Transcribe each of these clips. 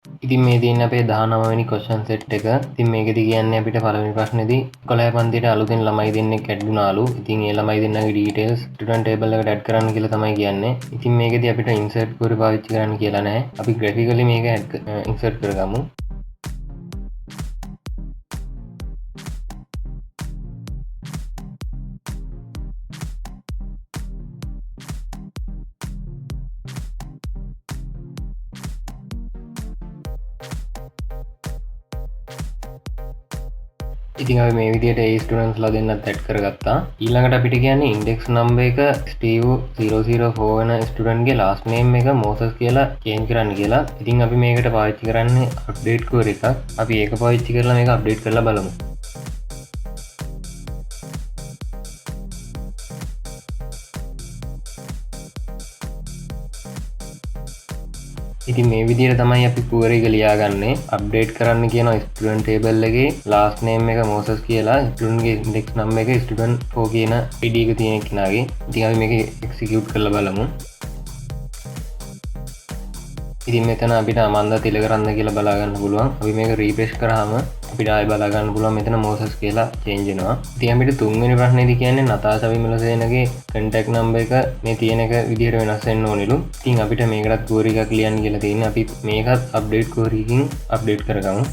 ඉතින් මේ තියෙන්නේ අපේ 19 වෙනි ක්වෙස්චන් සෙට් එක. ඉතින් මේකෙදි කියන්නේ අපිට පළවෙනි ප්‍රශ්නේදී 11 පන්තියට අලුතෙන් ළමයි දෙන්නෙක් ඇඩ් වුණාලු. ඉතින් ඒ ළමයි දෙන්නගේ ඩීටේල්ස් ස්ටුඩන්ට් ටේබල් එකට ඇඩ් කරන්න කියලා තමයි කියන්නේ. ඉතින් මේකෙදි අපිට ඉන්සර්ට් query පාවිච්චි කරන්න කියලා නැහැ. අපි ග්‍රැෆිකලි මේක ඉන්සර්ට් කරගමු. ඉතින් අපි මේ විදිහට ඒ ස්ටුඩන්ට්ස්ලා දෙන්නත් ඇඩ් කරගත්තා. ඊළඟට අපිට කියන්නේ ඉන්ඩෙක්ස් නම්බර් එක ස්ටීව් 004 වෙන ස්ටුඩන්ට්ගේ ලාස්ට් නේම් එක මෝසස් කියලා චේන්ජ් කරන්න කියලා. ඉතින් අපි මේකට පාවිච්චි කරන්නේ අප්ඩේට් query එකක්. අපි ඒක පාවිච්චි කරලා මේක අප්ඩේට් කරලා බලමු. ඉතින් මේ විදිහට තමයි අපි query එක ලියාගන්නේ. අප්ඩේට් කරන්න කියන ස්ටුඩන්ට් ටේබල් එකේ ලාස්ට් නේම් එක මෝසස් කියලා ස්ටුඩන්ට් ගේ ඉන්ඩෙක්ස් නම්බර් එක ස්ටුඩන්ට් 4 කියන ID එක තියෙන කෙනාගේ. ඉතින් අපි මේක එක්සිකියුට් කරලා බලමු. ඉතින් මෙතන අපිට අමන්දා තිලකරන්න කියලා බලා ගන්න පුළුවන්. අපි මේක රීෆ්‍රෙෂ් කරාම අපිට ආයෙ බලා ගන්න පුළුවන් මෙතන මෝසස් කියලා චේන්ජ් වෙනවා. ඉතින් අපිට තුන්වෙනි ප්‍රශ්නේදී කියන්නේ නතාෂා විමලසේනගේ කන්ටැක්ට් නම්බර් එක මේ තියෙන එක විදිහට වෙනස් වෙන්න ඕනෙලු. ඉතින් අපිට මේකටත් query එකක් ලියන්න කියලා තියෙන්නේ. අපි මේකත් අප්ඩේට් query එකකින් අප්ඩේට් කරගමු.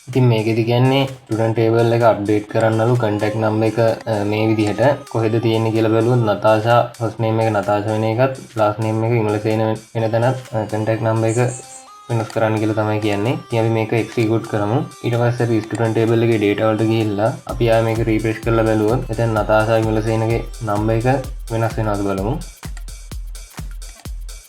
ඉතින් මේකෙදි කියන්නේ ස්ටුඩන්ට් ටේබල් එක අප්ඩේට් කරන්නලු කන්ටැක්ට් නම්බර් එක මේ විදිහට කොහෙද තියෙන්නේ කියලා බැලුවොත් නතාෂා ෆස්ට් නේම් එක නතාෂා වෙන එකත් ලාස්ට් නේම් එක විමලසේන වෙන තැනත් කන්ටැක්ට් නම්බර් එක වෙනස් කරන්න කියලා තමයි කියන්නේ. ඉතින් අපි මේක එක්සිකියුට් කරමු. ඊට පස්සේ අපි ස්ටුඩන්ට් ටේබල් එකේ data වලට ගිහිල්ලා අපි ආයෙ මේක රීෆ්‍රෙෂ් කරලා බැලුවොත් එතන නතාෂා විමලසේනගේ නම්බර් එක වෙනස් වෙනවද බලමු.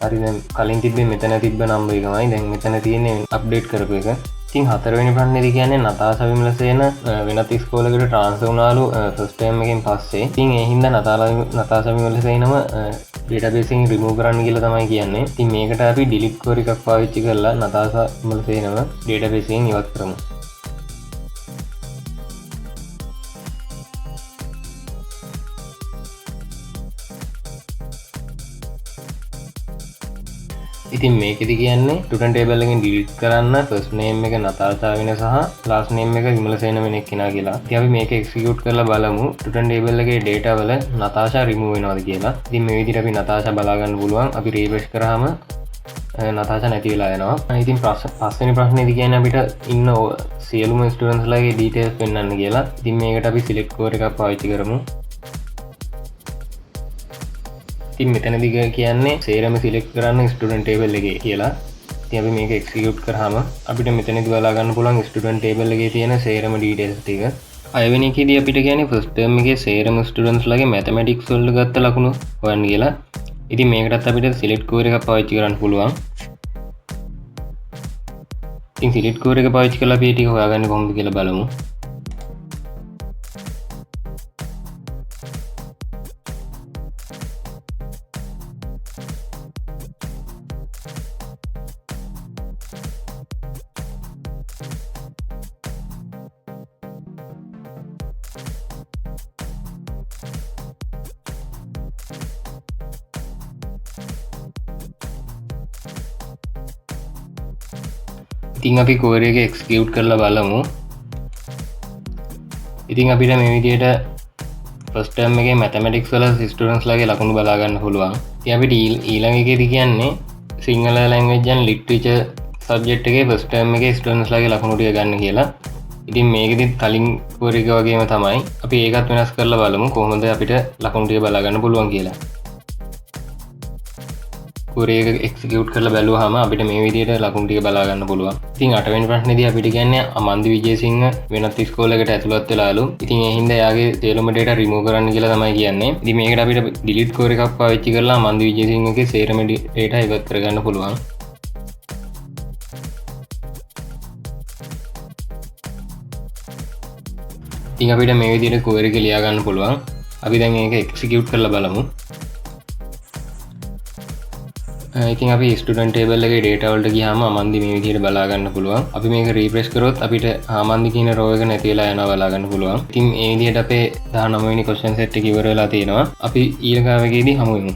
හරි දැන් කලින් තිබ්බේ මෙතන තිබ්බ නම්බර් එකමයි දැන් මෙතන තියෙන්නේ අප්ඩේට් කරපු එක. ඉතින් හතරවෙනි ප්‍රශ්නේදී කියන්නේ නතාෂා විමලසේන වෙනත් ඉස්කෝලේකට ට්‍රාන්ස්ෆර් වුණාලු ෆස්ට් ටර්ම් එකෙන් පස්සේ. ඉතින් ඒ හින්දා නතාෂා විමලසේනම ඩේටාබේස් එකෙන් රිමූව් කරන්න කියලා තමයි කියන්නේ. ඉතින් මේකට අපි ඩිලීට් query එකක් පාවිච්චි කරලා නතාෂා විමලසේනම ඩේටාබේස් එකෙන් ඉවත් කරමු. ඉතින් මේකෙදි කියන්නේ ස්ටුඩන්ට් ටේබල් එකෙන් ඩිලීට් කරන්න ෆස්ට් නේම් එක නතාෂා වෙන සහ ලාස්ට් නේම් එක විමලසේන වෙන කෙනා කියලා. ඉතින් අපි මේක එක්සිකියුට් කරලා බලමු ස්ටුඩන්ට් ටේබල් එකේ data වල නතාෂා රිමූව් වෙනවද කියලා. ඉතින් මේ විදිහට අපි නතාෂා බලා ගන්න පුළුවන්. අපි රීෆ්‍රෙෂ් කරාම නතාෂා නැති වෙලා යනවා. ඉතින් පස්වෙනි ප්‍රශ්නේදී කියන්නේ අපිට ඉන්න සියලුම ස්ටුඩන්ට්ස්ලාගේ ඩීටේල්ස් පෙන්වන්න කියලා. ඉතින් මේකට අපි සිලෙක්ට් query එකක් පාවිච්චි කරමු. ඉතින් මෙතනදී කියන්නේ සේරම සිලෙක්ට් කරන්න ස්ටුඩන්ට් ටේබල් එකේ කියලා. ඉතින් අපි මේක එක්සිකියුට් කරාම අපිට මෙතනදී බලා ගන්න පුළුවන් ස්ටුඩන්ට් ටේබල් එකේ තියෙන සේරම ඩීටේල්ස් ටික. අයවෙනි එකේදී අපිට කියන්නේ ෆස්ට් ටර්ම් එකේ සේරම ස්ටුඩන්ට්ස්ලාගේ මැතමැටික්ස් වලට ගත්ත ලකුණු හොයන්න කියලා. ඉතින් මේකටත් අපිට සිලෙක්ට් query එකක් පාවිච්චි කරන්න පුළුවන්. ඉතින් සිලෙක්ට් query එක පාවිච්චි කරලා අපි ටික හොයාගන්නේ කොහොමද කියලා බලමු. ඉතින් අපි query එක එක්සිකියුට් කරලා බලමු. ඉතින් අපිට මේ විදිහට ෆස්ට් ටර්ම් එකේ මැතමැටික්ස් වල ස්ටුඩන්ට්ස්ලාගේ ලකුණු බලා ගන්න පුළුවන්. ඉතින් අපිට ඊළඟ එකේදී කියන්නේ සිංහල ලැන්ග්වේජ් and ලිටරේචර් සබ්ජෙක්ට් එකේ ෆස්ට් ටර්ම් එකේ ස්ටුඩන්ට්ස්ලාගේ ලකුණු ටික ගන්න කියලා. ඉතින් මේකෙදිත් කලින් query එක වගේම තමයි. අපි ඒකත් වෙනස් කරලා බලමු කොහොමද අපිට ලකුණු ටික බලා ගන්න පුළුවන් කියලා. query එක එක්සිකියුට් කරලා බැලුවාම අපිට මේ විදිහට ලකුණු ටික බලා ගන්න පුළුවන්. ඉතින් 8 වෙනි ප්‍රශ්නේදී අපිට කියන්නේ අමන්දි විජේසිංහ වෙනත් ඉස්කෝලේකට ඇතුළත් වෙලාලු. ඉතින් ඒ හින්දා එයාගේ සියලුම data remove කරන්න කියලා තමයි කියන්නේ. ඉතින් මේකට අපිට delete query එකක් පාවිච්චි කරලා අමන්දි විජේසිංහගේ සේරම data ඉවත් කරගන්න පුළුවන්. ඉතින් අපිට මේ විදිහට query එක ලියා ගන්න පුළුවන්. අපි දැන් මේක execute කරලා බලමු. ඉතින් අපි ස්ටුඩන්ට් ටේබල් එකේ data වලට ගියාම අමන්දි මේ විදිහට බලා ගන්න පුළුවන්. අපි මේක refresh කරොත් අපිට අමන්දි කියන row එක නැති වෙලා යනවා බලා ගන්න පුළුවන්. ඉතින් මේ විදිහට අපේ 19 වෙනි question set එක ඉවර වෙලා තියෙනවා. අපි ඊළඟ එකේදී හමු වෙමු.